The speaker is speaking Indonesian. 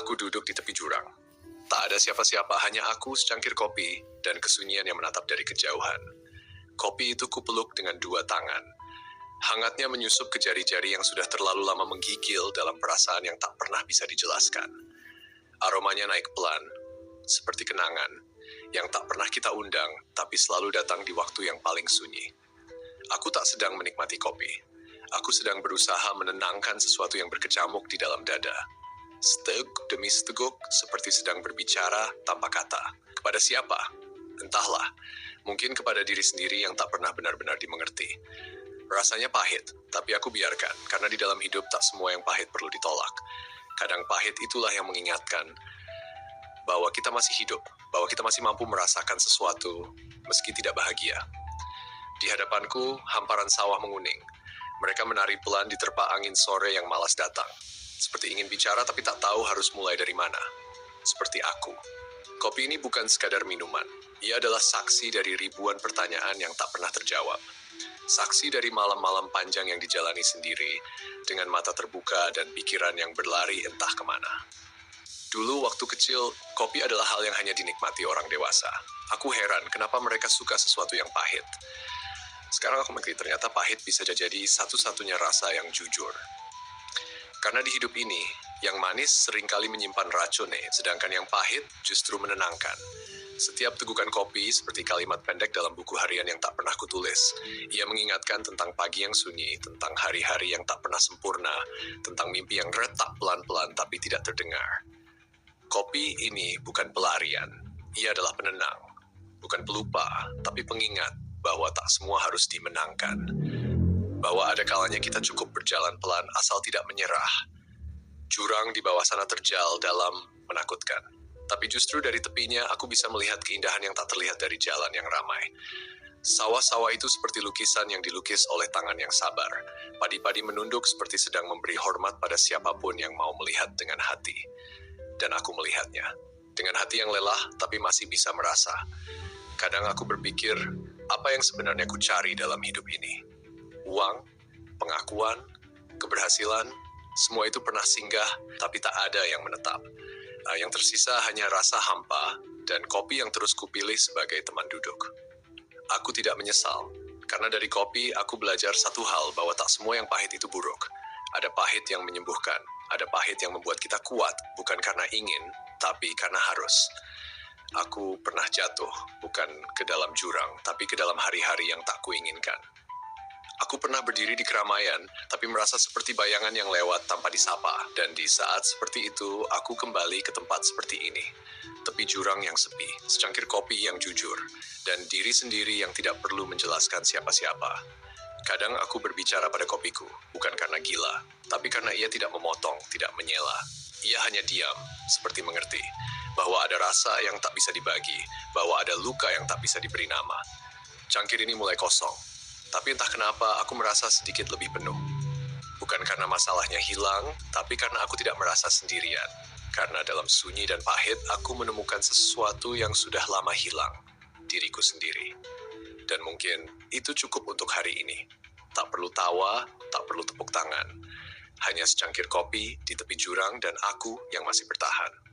Aku duduk di tepi jurang. Tak ada siapa-siapa, hanya aku, secangkir kopi, dan kesunyian yang menatap dari kejauhan. Kopi itu kupeluk dengan dua tangan. Hangatnya menyusup ke jari-jari yang sudah terlalu lama menggigil dalam perasaan yang tak pernah bisa dijelaskan. Aromanya naik pelan, seperti kenangan, yang tak pernah kita undang, tapi selalu datang di waktu yang paling sunyi. Aku tak sedang menikmati kopi. Aku sedang berusaha menenangkan sesuatu yang berkecamuk di dalam dada. Seteguk demi seteguk, seperti sedang berbicara tanpa kata. Kepada siapa? Entahlah, mungkin kepada diri sendiri yang tak pernah benar-benar dimengerti. Rasanya pahit, tapi aku biarkan, karena di dalam hidup tak semua yang pahit perlu ditolak. Kadang pahit itulah yang mengingatkan bahwa kita masih hidup, bahwa kita masih mampu merasakan sesuatu meski tidak bahagia. Di hadapanku, hamparan sawah menguning. Mereka menari pelan diterpa angin sore yang malas datang. Seperti ingin bicara tapi tak tahu harus mulai dari mana. Seperti aku. Kopi ini bukan sekadar minuman. Ia adalah saksi dari ribuan pertanyaan yang tak pernah terjawab. Saksi dari malam-malam panjang yang dijalani sendiri, dengan mata terbuka dan pikiran yang berlari entah kemana. Dulu waktu kecil, kopi adalah hal yang hanya dinikmati orang dewasa. Aku heran kenapa mereka suka sesuatu yang pahit. Sekarang aku mengerti ternyata pahit bisa jadi satu-satunya rasa yang jujur. Karena di hidup ini, yang manis seringkali menyimpan racun, sedangkan yang pahit justru menenangkan. Setiap tegukan kopi seperti kalimat pendek dalam buku harian yang tak pernah kutulis. Ia mengingatkan tentang pagi yang sunyi, tentang hari-hari yang tak pernah sempurna, tentang mimpi yang retak pelan-pelan tapi tidak terdengar. Kopi ini bukan pelarian, ia adalah penenang. Bukan pelupa, tapi pengingat bahwa tak semua harus dimenangkan. Bahwa ada kalanya kita cukup berjalan pelan asal tidak menyerah. Jurang di bawah sana terjal dalam, menakutkan. Tapi justru dari tepinya aku bisa melihat keindahan yang tak terlihat dari jalan yang ramai. Sawah-sawah itu seperti lukisan yang dilukis oleh tangan yang sabar. Padi-padi menunduk seperti sedang memberi hormat pada siapapun yang mau melihat dengan hati. Dan aku melihatnya. Dengan hati yang lelah tapi masih bisa merasa. Kadang aku berpikir, apa yang sebenarnya ku cari dalam hidup ini? Uang, pengakuan, keberhasilan, semua itu pernah singgah, tapi tak ada yang menetap. Yang tersisa hanya rasa hampa dan kopi yang terus kupilih sebagai teman duduk. Aku tidak menyesal, karena dari kopi aku belajar satu hal bahwa tak semua yang pahit itu buruk. Ada pahit yang menyembuhkan, ada pahit yang membuat kita kuat, bukan karena ingin, tapi karena harus. Aku pernah jatuh, bukan ke dalam jurang, tapi ke dalam hari-hari yang tak kuinginkan. Aku pernah berdiri di keramaian, tapi merasa seperti bayangan yang lewat tanpa disapa. Dan di saat seperti itu, aku kembali ke tempat seperti ini. Tepi jurang yang sepi, secangkir kopi yang jujur, dan diri sendiri yang tidak perlu menjelaskan siapa-siapa. Kadang aku berbicara pada kopiku, bukan karena gila, tapi karena ia tidak memotong, tidak menyela. Ia hanya diam, seperti mengerti, bahwa ada rasa yang tak bisa dibagi, bahwa ada luka yang tak bisa diberi nama. Cangkir ini mulai kosong. Tapi entah kenapa aku merasa sedikit lebih penuh. Bukan karena masalahnya hilang, tapi karena aku tidak merasa sendirian. Karena dalam sunyi dan pahit, aku menemukan sesuatu yang sudah lama hilang, diriku sendiri. Dan mungkin itu cukup untuk hari ini. Tak perlu tawa, tak perlu tepuk tangan. Hanya secangkir kopi di tepi jurang dan aku yang masih bertahan.